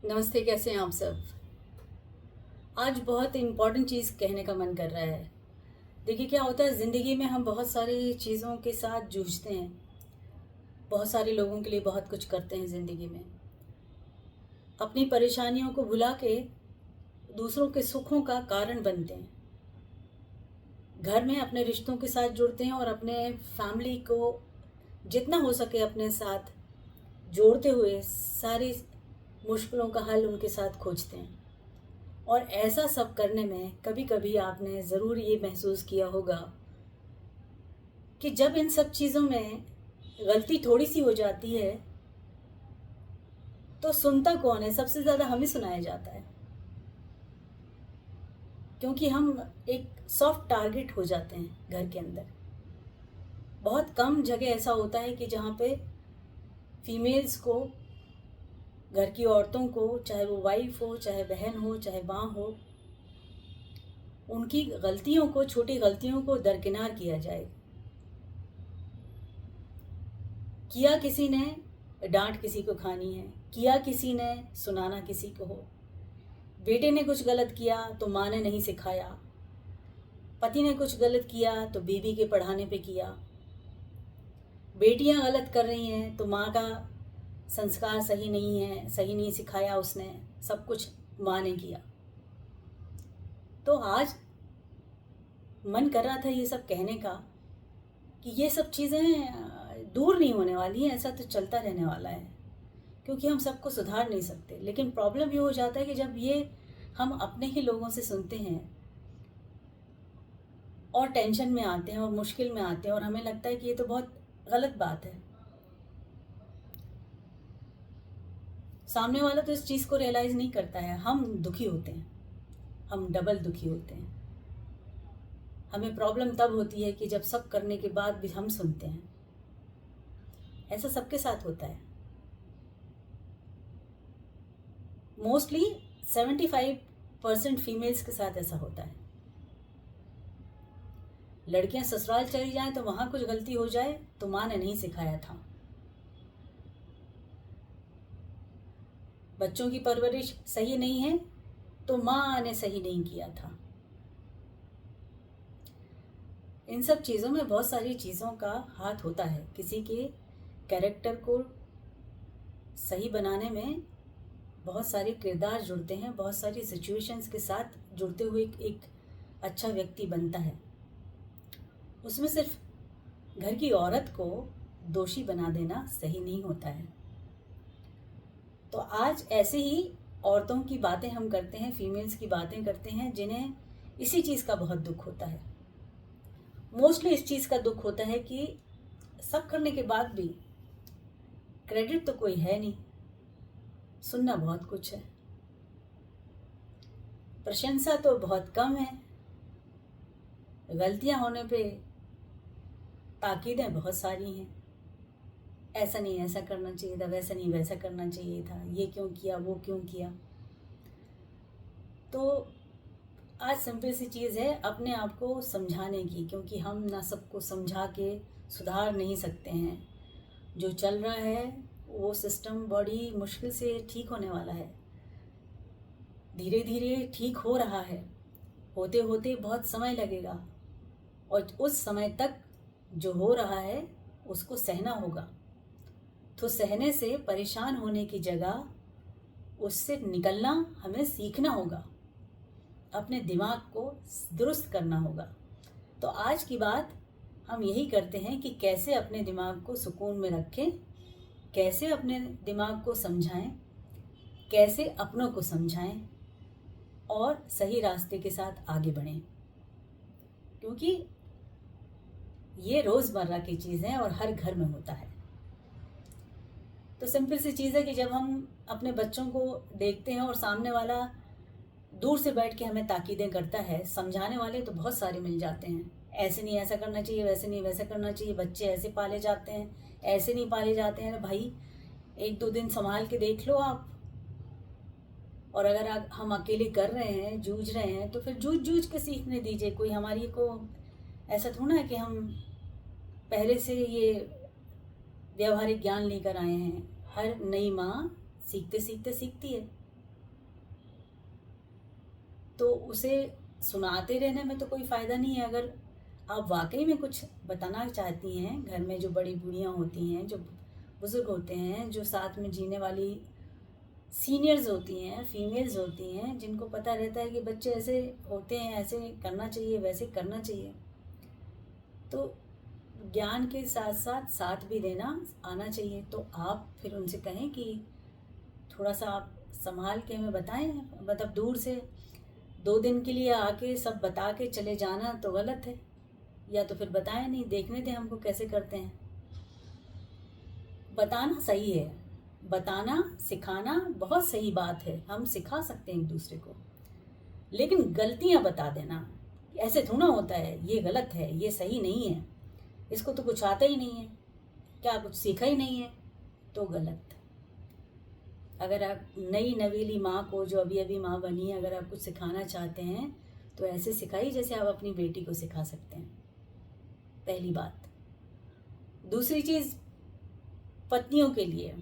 नमस्ते, कैसे हैं आप सब। आज बहुत इम्पॉर्टेंट चीज़ कहने का मन कर रहा है। देखिए क्या होता है, ज़िंदगी में हम बहुत सारी चीज़ों के साथ जूझते हैं। बहुत सारे लोगों के लिए बहुत कुछ करते हैं ज़िंदगी में। अपनी परेशानियों को भुला के दूसरों के सुखों का कारण बनते हैं। घर में अपने रिश्तों के साथ जुड़ते हैं और अपने फैमिली को जितना हो सके अपने साथ जोड़ते हुए सारी मुश्किलों का हल उनके साथ खोजते हैं। और ऐसा सब करने में कभी कभी आपने ज़रूर ये महसूस किया होगा कि जब इन सब चीज़ों में गलती थोड़ी सी हो जाती है तो सुनता कौन है? सबसे ज़्यादा हमें सुनाया जाता है, क्योंकि हम एक सॉफ्ट टारगेट हो जाते हैं घर के अंदर। बहुत कम जगह ऐसा होता है कि जहाँ पे फीमेल्स को, घर की औरतों को, चाहे वो वाइफ हो, चाहे बहन हो, चाहे माँ हो, उनकी गलतियों को, छोटी गलतियों को दरकिनार किया जाए। किया किसी ने, डांट किसी को खानी है। किया किसी ने, सुनाना किसी को हो। बेटे ने कुछ गलत किया तो माँ ने नहीं सिखाया। पति ने कुछ गलत किया तो बीवी के पढ़ाने पे किया। बेटियां गलत कर रही हैं तो माँ का संस्कार सही नहीं है, सही नहीं सिखाया उसने, सब कुछ माँ ने किया। तो आज मन कर रहा था ये सब कहने का कि ये सब चीज़ें दूर नहीं होने वाली हैं, ऐसा तो चलता रहने वाला है, क्योंकि हम सबको सुधार नहीं सकते। लेकिन प्रॉब्लम ये हो जाता है कि जब ये हम अपने ही लोगों से सुनते हैं और टेंशन में आते हैं और मुश्किल में आते हैं और हमें लगता है कि ये तो बहुत गलत बात है। सामने वाला तो इस चीज़ को रियलाइज़ नहीं करता है। हम दुखी होते हैं, हम डबल दुखी होते हैं। हमें प्रॉब्लम तब होती है कि जब सब करने के बाद भी हम सुनते हैं। ऐसा सबके साथ होता है। मोस्टली 75% फीमेल्स के साथ ऐसा होता है। लड़कियां ससुराल चली जाएं तो वहां कुछ गलती हो जाए तो माँ ने नहीं सिखाया था। बच्चों की परवरिश सही नहीं है तो माँ ने सही नहीं किया था। इन सब चीज़ों में बहुत सारी चीज़ों का हाथ होता है। किसी के कैरेक्टर को सही बनाने में बहुत सारे किरदार जुड़ते हैं, बहुत सारी सिचुएशंस के साथ जुड़ते हुए एक अच्छा व्यक्ति बनता है। उसमें सिर्फ घर की औरत को दोषी बना देना सही नहीं होता है। तो आज ऐसे ही औरतों की बातें हम करते हैं, फीमेल्स की बातें करते हैं जिन्हें इसी चीज़ का बहुत दुख होता है। मोस्टली इस चीज़ का दुख होता है कि सब करने के बाद भी क्रेडिट तो कोई है नहीं, सुनना बहुत कुछ है, प्रशंसा तो बहुत कम है, गलतियां होने पे ताकीदें बहुत सारी हैं। ऐसा नहीं ऐसा करना चाहिए था, वैसा नहीं वैसा करना चाहिए था, ये क्यों किया, वो क्यों किया। तो आज सिंपल सी चीज़ है अपने आप को समझाने की, क्योंकि हम ना सबको समझा के सुधार नहीं सकते हैं। जो चल रहा है वो सिस्टम बड़ी मुश्किल से ठीक होने वाला है। धीरे धीरे ठीक हो रहा है, होते होते बहुत समय लगेगा और उस समय तक जो हो रहा है उसको सहना होगा। तो सहने से परेशान होने की जगह उससे निकलना हमें सीखना होगा, अपने दिमाग को दुरुस्त करना होगा। तो आज की बात हम यही करते हैं कि कैसे अपने दिमाग को सुकून में रखें, कैसे अपने दिमाग को समझाएं, कैसे अपनों को समझाएं और सही रास्ते के साथ आगे बढ़ें, क्योंकि ये रोज़मर्रा की चीज़ है और हर घर में होता है। तो सिंपल सी चीज़ है कि जब हम अपने बच्चों को देखते हैं और सामने वाला दूर से बैठ के हमें ताकीदें करता है, समझाने वाले तो बहुत सारे मिल जाते हैं। ऐसे नहीं ऐसा करना चाहिए, वैसे नहीं वैसा करना चाहिए, बच्चे ऐसे पाले जाते हैं, ऐसे नहीं पाले जाते हैं। भाई एक दो दिन संभाल के देख लो आप। और अगर हम अकेले कर रहे हैं, जूझ रहे हैं, तो फिर जूझ जूझ के सीखने दीजिए। कोई हमारी को ऐसा थोड़ा है कि हम पहले से ये व्यवहारिक ज्ञान लेकर आए हैं। हर नई माँ सीखते सीखते सीखती है। तो उसे सुनाते रहने में तो कोई फ़ायदा नहीं है। अगर आप वाकई में कुछ बताना चाहती हैं, घर में जो बड़ी बूढ़ियाँ होती हैं, जो बुज़ुर्ग होते हैं, जो साथ में जीने वाली सीनियर्स होती हैं, फीमेल्स होती हैं, जिनको पता रहता है कि बच्चे ऐसे होते हैं, ऐसे करना चाहिए, वैसे करना चाहिए, तो ज्ञान के साथ साथ साथ भी देना आना चाहिए। तो आप फिर उनसे कहें कि थोड़ा सा आप संभाल के हमें बताएं। मतलब दूर से 2 दिन के लिए आके सब बता के चले जाना तो गलत है, या तो फिर बताएं नहीं, देखने दें हमको कैसे करते हैं। बताना सही है, बताना सिखाना बहुत सही बात है, हम सिखा सकते हैं एक दूसरे को, लेकिन गलतियां बता देना ऐसे थोड़ा होता है, ये गलत है, ये सही नहीं है, इसको तो कुछ आता ही नहीं है, क्या कुछ सीखा ही नहीं है, तो गलत। अगर आप नई नवीली माँ को, जो अभी अभी माँ बनी है, अगर आप कुछ सिखाना चाहते हैं तो ऐसे सिखाइए जैसे आप अपनी बेटी को सिखा सकते हैं, पहली बात। दूसरी चीज़, पत्नियों के लिए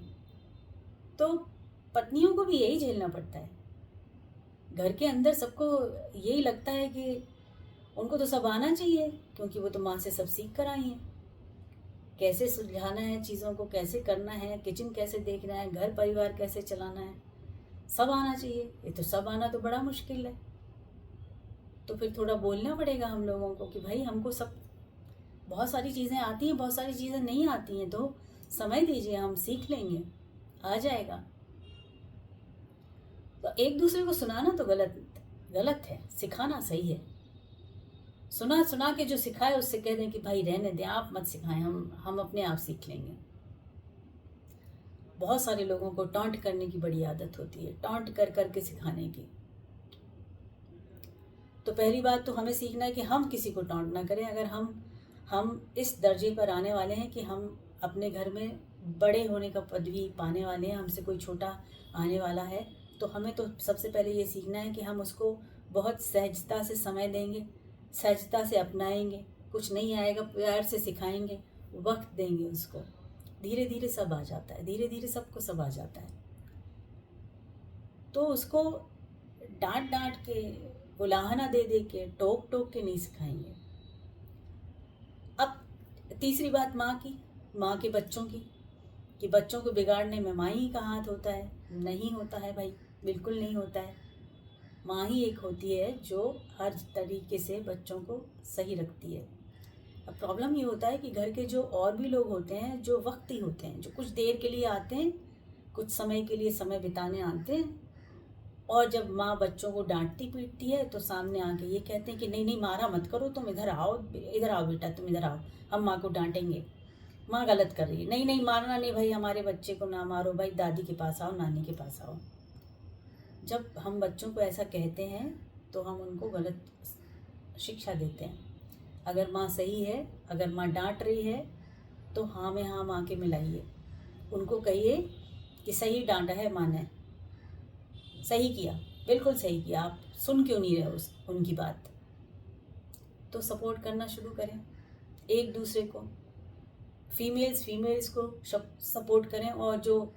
तो पत्नियों को भी यही झेलना पड़ता है। घर के अंदर सबको यही लगता है कि उनको तो सब आना चाहिए, क्योंकि वो तो माँ से सब सीख कर आई हैं। कैसे सुलझाना है चीज़ों को, कैसे करना है, किचन कैसे देखना है, घर परिवार कैसे चलाना है, सब आना चाहिए। ये तो सब आना तो बड़ा मुश्किल है। तो फिर थोड़ा बोलना पड़ेगा हम लोगों को कि भाई हमको सब बहुत सारी चीज़ें आती हैं, बहुत सारी चीज़ें नहीं आती हैं, तो समय दीजिए, हम सीख लेंगे, आ जाएगा। तो एक दूसरे को सुनाना तो गलत है, सिखाना सही है। सुना सुना के जो सिखाए उससे कह दें कि भाई रहने दें, आप मत सिखाएं, हम अपने आप सीख लेंगे। बहुत सारे लोगों को टॉन्ट करने की बड़ी आदत होती है, टॉन्ट कर कर के सिखाने की। तो पहली बात तो हमें सीखना है कि हम किसी को टॉन्ट ना करें। अगर हम इस दर्जे पर आने वाले हैं कि हम अपने घर में बड़े होने का पदवी पाने वाले हैं, हमसे कोई छोटा आने वाला है, तो हमें तो सबसे पहले ये सीखना है कि हम उसको बहुत सहजता से समय देंगे, सहजता से अपनाएंगे। कुछ नहीं आएगा प्यार से सिखाएंगे, वक्त देंगे उसको, धीरे धीरे सब आ जाता है, धीरे धीरे सबको सब आ जाता है। तो उसको डांट डांट के, उलाहना दे दे के, टोक टोक के नहीं सिखाएंगे। अब तीसरी बात माँ के बच्चों की, कि बच्चों को बिगाड़ने में माँ ही का हाथ होता है। नहीं होता है भाई, बिल्कुल नहीं होता है। माँ ही एक होती है जो हर तरीके से बच्चों को सही रखती है। अब प्रॉब्लम ये होता है कि घर के जो और भी लोग होते हैं, जो वक्ती होते हैं, जो कुछ देर के लिए आते हैं, कुछ समय के लिए समय बिताने आते हैं, और जब माँ बच्चों को डांटती पीटती है तो सामने आके ये कहते हैं कि नहीं नहीं मारा मत करो, तुम इधर आओ बेटा, तुम इधर आओ, हम माँ को डांटेंगे, माँ गलत कर रही है। नहीं नहीं मारना नहीं भाई, हमारे बच्चे को ना मारो भाई, दादी के पास आओ, नानी के पास आओ। जब हम बच्चों को ऐसा कहते हैं तो हम उनको गलत शिक्षा देते हैं। अगर माँ सही है, अगर माँ डांट रही है तो हाँ में हाँ माँ के मिलाइए, उनको कहिए कि सही डांटा है माँ ने, सही किया, बिल्कुल सही किया, आप सुन क्यों नहीं रहे उनकी बात। तो सपोर्ट करना शुरू करें एक दूसरे को, फीमेल्स को सपोर्ट करें, और जो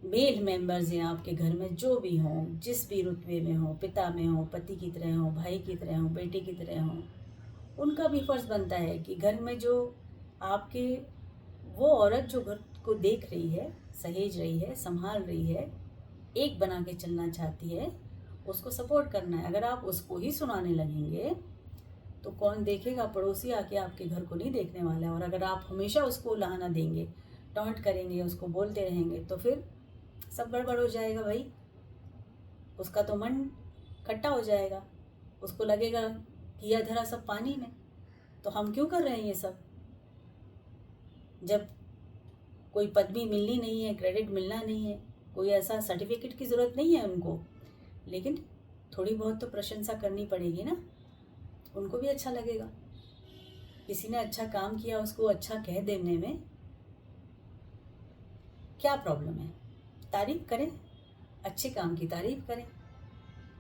मेल मेंबर्स हैं आपके घर में, जो भी हों, जिस भी रुतबे में हो, पिता में हो, पति की तरह हो, भाई की तरह हो, बेटे की तरह हो, उनका भी फर्ज बनता है कि घर में जो आपके, वो औरत जो घर को देख रही है, सहेज रही है, संभाल रही है, एक बना के चलना चाहती है, उसको सपोर्ट करना है। अगर आप उसको ही सुनाने लगेंगे तो कौन देखेगा, पड़ोसी आके आपके घर को नहीं देखने वाला है। और अगर आप हमेशा उसको उलाहना देंगे, टॉन्ट करेंगे, उसको बोलते रहेंगे, तो फिर सब गड़बड़ हो जाएगा भाई। उसका तो मन खट्टा हो जाएगा, उसको लगेगा किया धरा सब पानी में, तो हम क्यों कर रहे हैं ये सब। जब कोई पदवी मिलनी नहीं है, क्रेडिट मिलना नहीं है, कोई ऐसा सर्टिफिकेट की ज़रूरत नहीं है उनको, लेकिन थोड़ी बहुत तो प्रशंसा करनी पड़ेगी ना, उनको भी अच्छा लगेगा। किसी ने अच्छा काम किया, उसको अच्छा कह देने में क्या प्रॉब्लम है। तारीफ करें, अच्छे काम की तारीफ करें,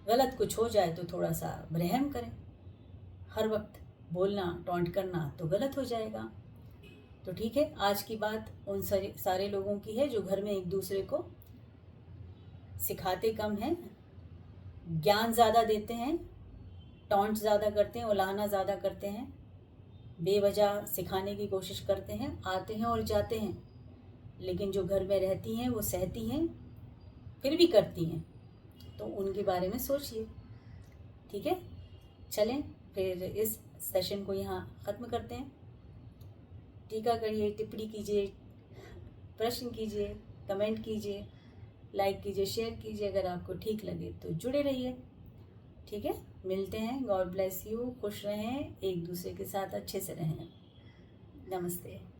गलत कुछ हो जाए तो थोड़ा सा रहम करें। हर वक्त बोलना, टॉन्ट करना तो गलत हो जाएगा। तो ठीक है, आज की बात उन सारे लोगों की है जो घर में एक दूसरे को सिखाते कम हैं, ज्ञान ज़्यादा देते हैं, टॉन्ट ज़्यादा करते हैं, उलाहना ज़्यादा करते हैं, बेवजह सिखाने की कोशिश करते हैं, आते हैं और जाते हैं। लेकिन जो घर में रहती हैं वो सहती हैं, फिर भी करती हैं, तो उनके बारे में सोचिए। ठीक है, चलें फिर इस सेशन को यहाँ ख़त्म करते हैं। टीका करिए, टिप्पणी कीजिए, प्रश्न कीजिए, कमेंट कीजिए, लाइक कीजिए, शेयर कीजिए। अगर आपको ठीक लगे तो जुड़े रहिए। ठीक है, मिलते हैं। God bless you. खुश रहें, एक दूसरे के साथ अच्छे से रहें। नमस्ते।